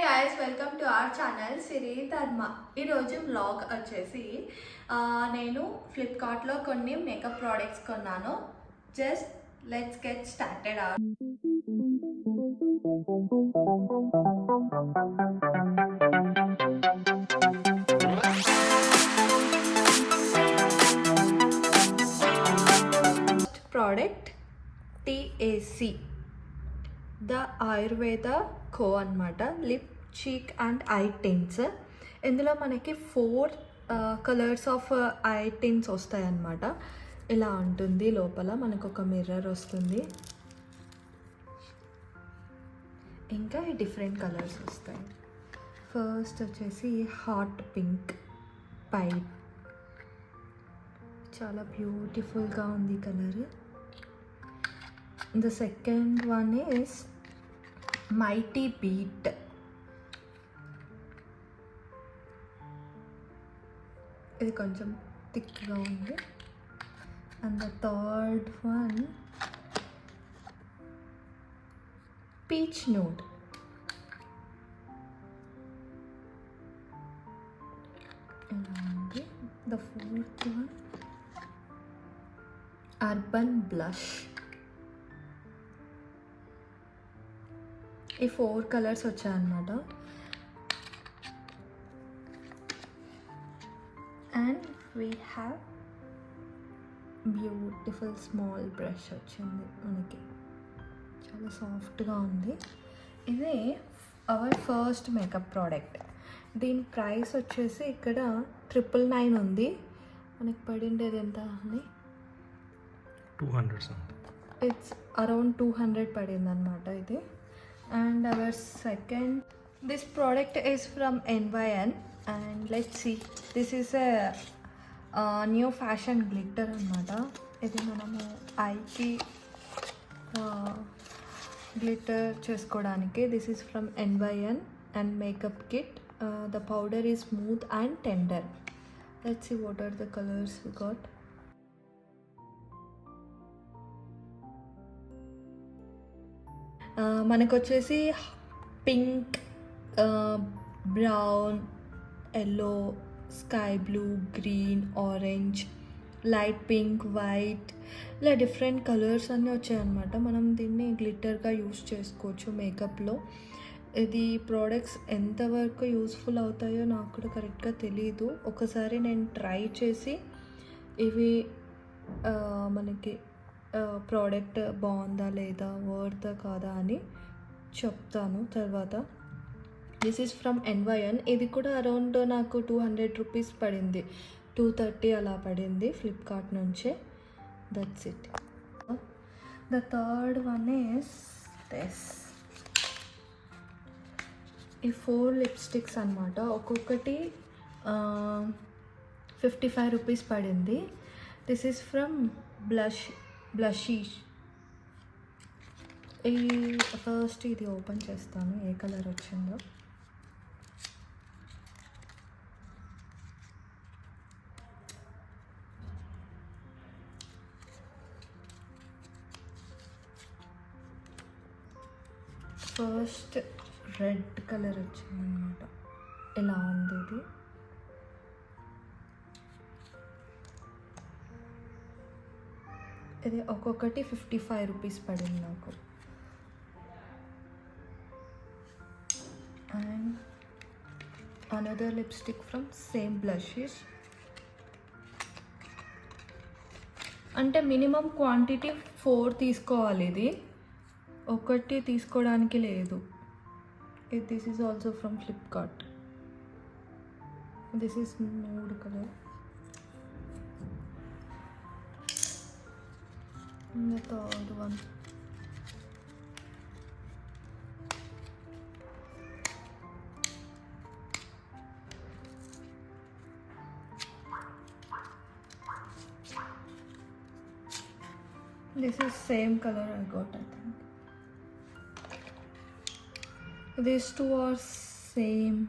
Guys welcome to our channel Siri Dharma. ఈరోజు vlog వచ్చేసి నేను ఫ్లిప్కార్ట్లో కొన్ని మేకప్ ప్రోడక్ట్స్ కొన్నాను. Just let's get started. Product TAC the Ayurveda Co అనమాట. Lip cheek and eye tints. ఇందులో మనకి 4 కలర్స్ ఆఫ్ ఐ టింట్స్ వస్తాయి అన్నమాట. ఇలా ఉంటుంది. లోపల మనకు ఒక మిర్రర్ వస్తుంది, ఇంకా డిఫరెంట్ కలర్స్ వస్తాయి. ఫస్ట్ వచ్చేసి హాట్ పింక్ పైప్, చాలా బ్యూటిఫుల్గా ఉంది colour. The second one is Mighty Beat. ఇది కొంచెం థిక్గా ఉంది. And the third one peach note. ఇలా ఉంది. The fourth one urban blush. ఈ 4 కలర్స్ వచ్చాయన్నమాట. And we have beautiful small brush వచ్చింది మనకి, చాలా సాఫ్ట్గా ఉంది. ఇది అవర్ ఫస్ట్ మేకప్ ప్రోడక్ట్. దీని ప్రైస్ వచ్చేసి ఇక్కడ 999 ఉంది. మనకి పడిండేది ఎంత అని 200. ఇట్స్ అరౌండ్ 200 పడింది అనమాట ఇది. And our second, this product is from NYN, and let's see, this is a new fashion glitter anamata. ఇది మనము ఐకి గ్లిటర్ చేసుకోవడానికి. This is from NYN and makeup kit. The powder is smooth and tender. Let's see what are the colors we got. మనకు వచ్చేసి pink, brown, yellow, sky blue, green, orange, light pink, white, ఇలా different colours అన్నీ వచ్చాయన్నమాట. మనం దీన్ని గ్లిటర్గా use చేసుకోవచ్చు మేకప్లో. ఇది products ఎంతవరకు యూస్ఫుల్ అవుతాయో నాకు కూడా కరెక్ట్గా తెలీదు. ఒకసారి నేను ట్రై చేసి ఇవి మనకి ప్రోడక్ట్ బాగుందా లేదా, వర్త్ కాదా అని చెప్తాను తర్వాత. This is from NYN. ఇది కూడా అరౌండ్ నాకు 200 రూపీస్ పడింది, 230 అలా పడింది ఫ్లిప్కార్ట్ నుంచే. That's it. The third one is this. ఈ 4 లిప్స్టిక్స్ అనమాట. ఒక్కొక్కటి 55 రూపీస్ పడింది. This is from Blushish. ఈ ఫస్ట్ ఇది ఓపెన్ చేస్తాను, ఏ కలర్ వచ్చిందో. ఫస్ట్ రెడ్ కలర్ వచ్చిందన్నమాట. ఇలా ఉంది ఇది. ఇది ఒక్కొక్కటి 55 రూపీస్ పడింది నాకు. And another lipstick from same blushes. అంటే మినిమం క్వాంటిటీ 4 తీసుకోవాలి. ఇది ఒకటి తీసుకోవడానికి లేదు. This is also from Flipkart. This is nude colour. The third one. This is same color I got, I think. These two are same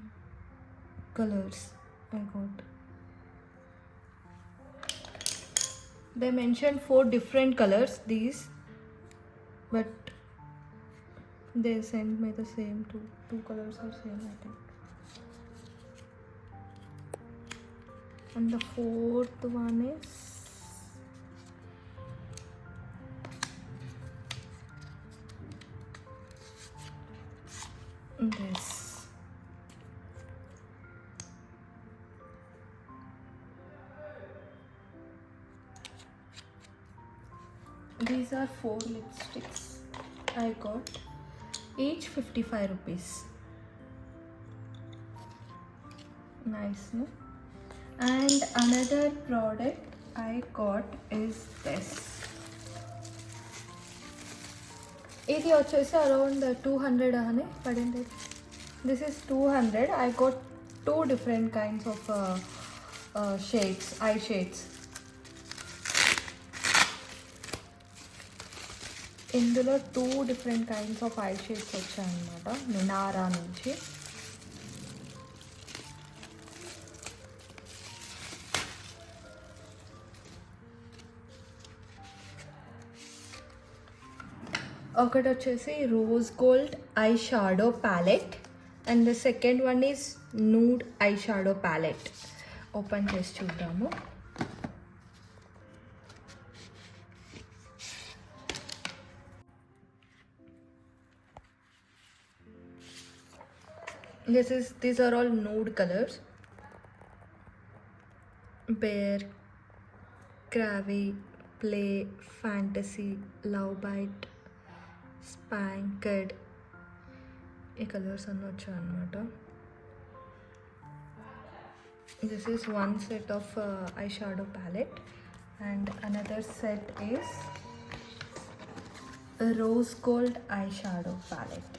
colors I got. They mentioned 4 different colors, these, but They sent me the same two colors are same, I think. And the fourth one is this. These are 4 lipsticks I got, each 55 rupees. Nice, no? And another product I got is this. ఇది వచ్చేసి around 200 అని పడింది. This is 200. I got 2 different kinds of shades, eye shades. ఇందులో 2 different kinds of eye shades వచ్చాయన్నమాట మినారా నుంచి. ఒకటి వచ్చేసి rose gold eye shadow palette and the second one is nude eye shadow palette. Open చేసి చూద్దాము. These are all nude colors. Bear, Cravey, Play, Fantasy, Love Bite, Spanked. ఈ colours అన్నీ వచ్చాయి అన్నమాట. This is one set of eyeshadow palette and another set is a rose gold eyeshadow palette.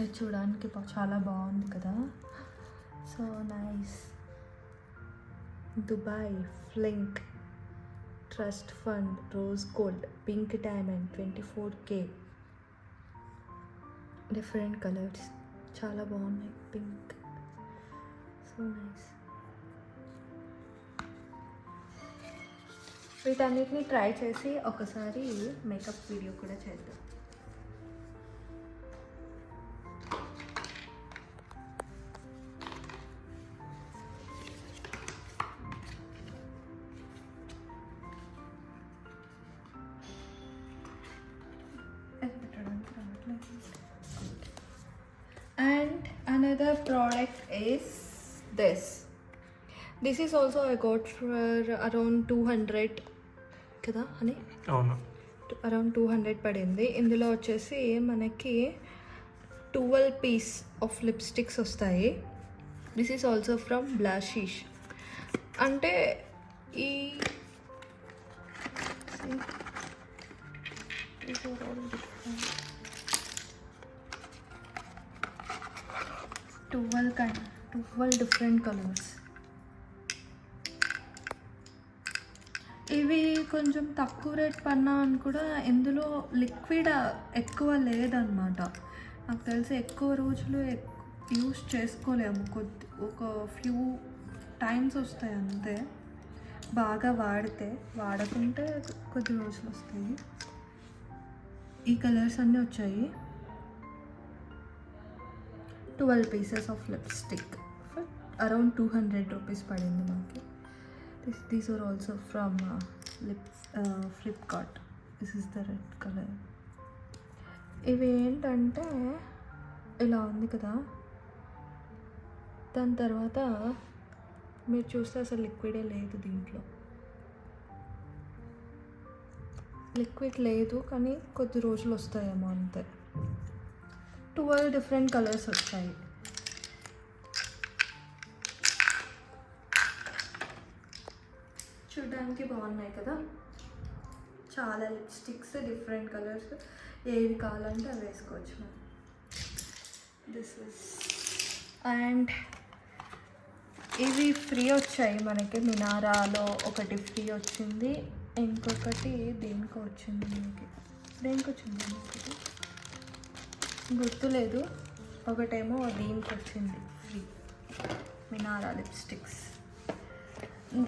ఇది చూడడానికి చాలా బాగుంది కదా, సో నైస్. దుబాయ్, ఫ్లింక్, trust fund, rose gold, pink diamond, 24K. Different colours చాలా బాగున్నాయి. Pink, so nice. వీటన్నిటిని try చేసి ఒకసారి మేకప్ వీడియో కూడా చేద్దాం. And another product is this. This is also I got for around 200 కదా అని. అవును, అరౌండ్ 200 పడింది. ఇందులో వచ్చేసి మనకి 12 పీస్ ఆఫ్ లిప్స్టిక్స్ వస్తాయి. This is also from Blushish. అంటే ఈ 12 డిఫరెంట్ కలర్స్. ఇవి కొంచెం తక్కువ రేట్ పన్నా అని కూడా ఇందులో లిక్విడ్ ఎక్కువ లేదన్నమాట. నాకు తెలిసి ఎక్కువ రోజులు యూస్ చేసుకోలేము, ఒక ఫ్యూ టైమ్స్ వస్తాయి అంతే. బాగా వాడకుంటే కొద్ది రోజులు వస్తాయి. ఈ కలర్స్ అన్నీ వచ్చాయి. 12 pieces of lipstick for around 200 rupees పడింది మాకు. These are also from Flipkart. This is the red color. ఇవి ఏంటంటే ఇలా ఉంది కదా, దాని తర్వాత మీరు చూస్తే అసలు లిక్విడే లేదు దీంట్లో. లిక్విడ్ లేదు కానీ కొద్ది రోజులు వస్తాయేమో అంతే. 12 డిఫరెంట్ కలర్స్ వచ్చాయి. చూడడానికి బాగున్నాయి కదా, చాలా లిప్స్టిక్స్, డిఫరెంట్ కలర్స్, ఏవి కావాలంటే అవి వేసుకోవచ్చు మనం. దిస్ ఇస్ అండ్ ఇవి ఫ్రీ వచ్చాయి మనకి. మినారాలో ఒకటి ఫ్రీ వచ్చింది, ఇంకొకటి దేనికో వచ్చింది మనకి. దేనికి వచ్చింది ఇంకొకటి గుర్తులేదు. ఒకటేమో దీనికి వచ్చింది ఫ్రీ, మినారా lipsticks.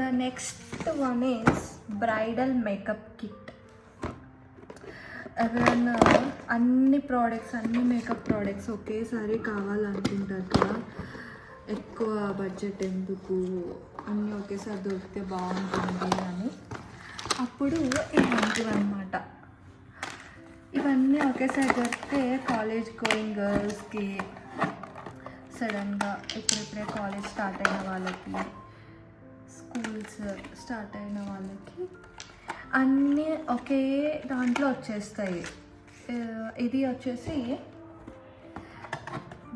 The next one is bridal makeup kit. ఎవరైనా అన్ని ప్రోడక్ట్స్, అన్ని మేకప్ ప్రోడక్ట్స్ ఒకేసారి కావాలనుకుంటారు కదా, ఎక్కువ బడ్జెట్ ఎందుకు, అన్నీ ఒకేసారి దొరికితే బాగుంటుంది అని. అప్పుడు ఇలాంటివన్నమాట. ఇవన్నీ ఒకేసారి దొరికితే కాలేజ్ గోయింగ్ గర్ల్స్కి, సడన్గా ఇప్పుడిప్పుడే కాలేజ్ స్టార్ట్ అయిన వాళ్ళకి, స్కూల్స్ స్టార్ట్ అయిన వాళ్ళకి అన్నీ ఒకే దాంట్లో వచ్చేస్తాయి. ఇది వచ్చేసి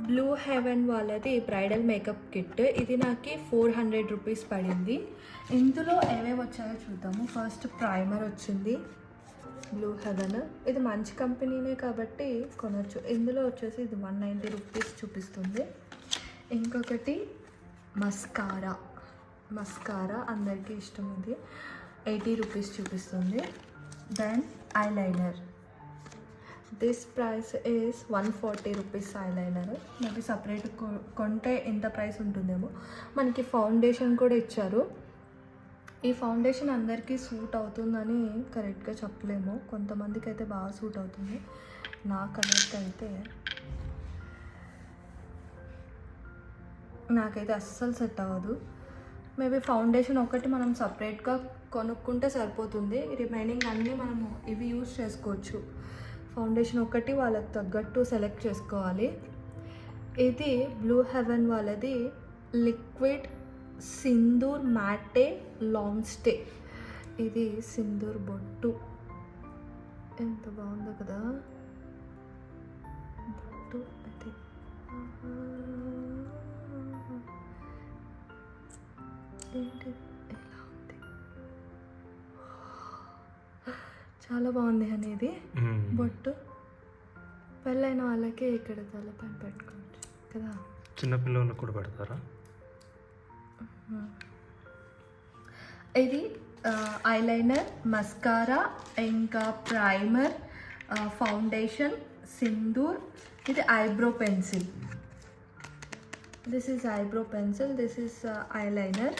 బ్లూ హెవెన్ వాళ్ళది బ్రైడల్ మేకప్ కిట్. ఇది నాకు 400 రూపీస్ పడింది. ఇందులో ఏమేమి వచ్చాయో చూద్దాము. ఫస్ట్ ప్రైమర్ వచ్చింది, బ్లూ హెవెన్. ఇది మంచి కంపెనీనే కాబట్టి కొనవచ్చు. ఇందులో వచ్చేసి ఇది 190 రూపీస్ చూపిస్తుంది. ఇంకొకటి మస్కారా అందరికీ ఇష్టం, ఇది 80 రూపీస్ చూపిస్తుంది. Then eyeliner, this price is 140 rupees eyeliner. మనకి సపరేట్ కొంటే ఎంత ప్రైస్ ఉంటుందేమో. మనకి ఫౌండేషన్ కూడా ఇచ్చారు. ఈ ఫౌండేషన్ అందరికీ సూట్ అవుతుందని కరెక్ట్గా చెప్పలేము, కొంతమందికి అయితే బాగా సూట్ అవుతుంది. నా కలర్కి అయితే నాకైతే అస్సలు సెట్ అవ్వదు. మేబీ ఫౌండేషన్ ఒకటి మనం సపరేట్గా కొనుక్కుంటే సరిపోతుంది, రిమైనింగ్ అన్నీ మనము ఇవి యూజ్ చేసుకోవచ్చు. ఫౌండేషన్ ఒకటి వాళ్ళకి తగ్గట్టు సెలెక్ట్ చేసుకోవాలి. ఇది బ్లూ హెవెన్ వాళ్ళది లిక్విడ్ సింధూర్ మ్యాటే లాంగ్ స్టే. ఇది సింధూర్ బొట్టు, ఎంత బాగుందో కదా బొట్టు. అది ఏంటి ఎలా ఉంది, చాలా బాగుంది అనేది బొట్టు. పెళ్ళైన వాళ్ళకి ఇక్కడ తలపైన పెట్టుకోవచ్చు కదా, చిన్నపిల్లలకు కూడా పెడతారా? ఇది ఐలైనర్, మస్కారా, ఇంకా ప్రైమర్, ఫౌండేషన్, సింధూర్. ఇది eyebrow pencil, this is eyebrow pencil, this is eyeliner.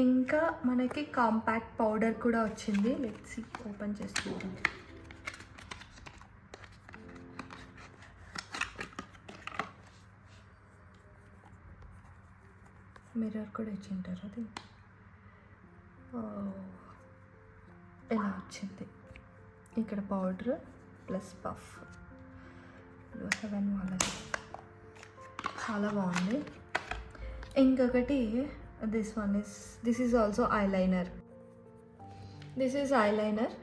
ఇంకా మనకి కాంపాక్ట్ పౌడర్ కూడా వచ్చింది. లెట్స్ ఓపెన్ చేసి మిర్రర్ కూడా ఇచ్చింటారు. అది ఇలా వచ్చింది. ఇక్కడ powder plus puff, blue heaven వాళ్ళది చాలా బాగుంది. ఇంకొకటి this is also eyeliner. This is eyeliner,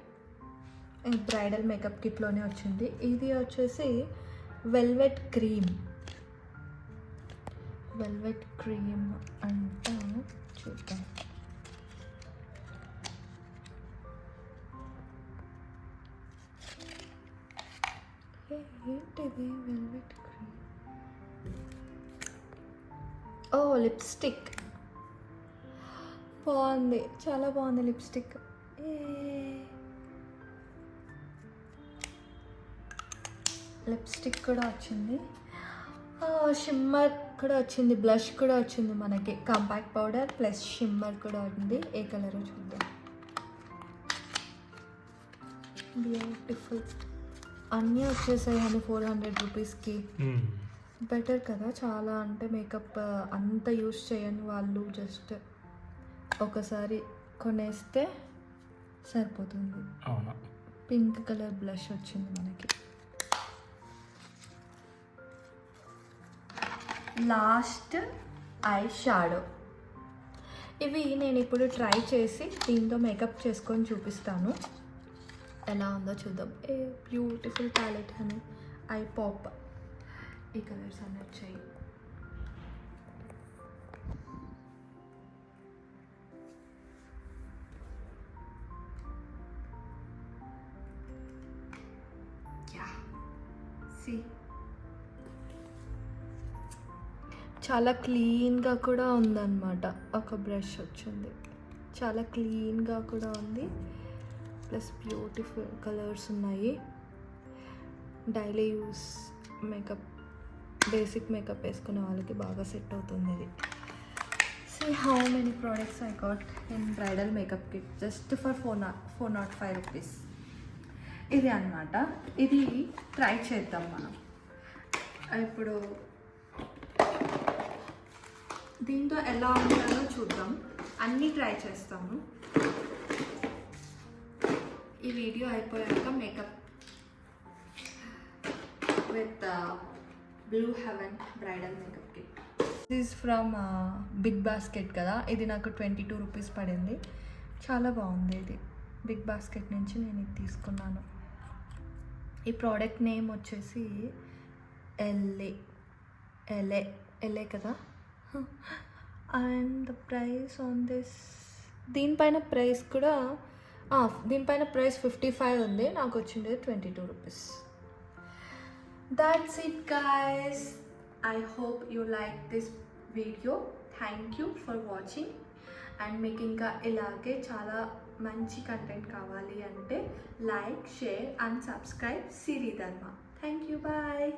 bridal makeup కిట్లోనే వచ్చింది. ఇది వచ్చేసి వెల్వెట్ క్రీమ్ అంట, చూద్దాం. ఏంటిది వెల్వెట్ క్రీమ్? ఓ లిప్స్టిక్, బాగుంది, చాలా బాగుంది లిప్స్టిక్. లిప్స్టిక్ కూడా వచ్చింది, షిమ్మర్ కూడా వచ్చింది, బ్లష్ కూడా వచ్చింది. మనకి కాంపాక్ట్ పౌడర్ ప్లస్ షిమ్మర్ కూడా ఉంది. ఏ కలర్ చూద్దాం. బ్యూటిఫుల్, అన్నీ వచ్చేసాయి అని 400 రూపీస్కి. బెటర్ కదా చాలా. అంటే మేకప్ అంత యూస్ చేయని వాళ్ళు జస్ట్ ఒకసారి కొనేస్తే సరిపోతుంది. పింక్ కలర్ బ్లష్ వచ్చింది మనకి. Last eye shadow. ఇవి నేను ఇప్పుడు ట్రై చేసి దీంతో మేకప్ చేసుకొని చూపిస్తాను, ఎలా ఉందో చూద్దాం. ఏ బ్యూటిఫుల్ ప్యాలెట్ అని ఐ పాప్. ఈ కలర్స్ అన్నీ వచ్చాయి. చాలా క్లీన్గా కూడా ఉందన్నమాట. ఒక బ్రష్ వచ్చింది, చాలా క్లీన్గా కూడా ఉంది. ప్లస్ బ్యూటిఫుల్ కలర్స్ ఉన్నాయి. Daily use makeup, basic makeup వేసుకునే వాళ్ళకి బాగా సెట్ అవుతుంది ఇది. See how many products I got in bridal makeup kit just for 405 rupees. ఇది అన్నమాట. ఇది ట్రై చేద్దాం మనం. ఇప్పుడు దీంతో ఎలా ఉంటుందో చూద్దాం. అన్నీ ట్రై చేస్తాము. ఈ వీడియో అయిపోయాక makeup with Blue Heaven bridal makeup kit. This from BigBasket కదా. ఇది నాకు 22 రూపీస్ పడింది. చాలా బాగుంది. ఇది బిగ్ బాస్కెట్ నుంచి నేను ఇది తీసుకున్నాను. ఈ ప్రోడక్ట్ నేమ్ వచ్చేసి ఎల్ఏ కదా. And the price on this, దీనిపైన ప్రైస్ కూడా దీనిపైన ప్రైస్ 55 ఉంది. నాకు వచ్చింది 22 rupees. That's it guys. I hope you like this video. Thank you for watching. And మీకు ఇంకా ఇలాగే చాలా మంచి కంటెంట్ కావాలి అంటే లైక్, షేర్ అండ్ సబ్స్క్రైబ్ సిరి ధర్మ. Thank you. బాయ్.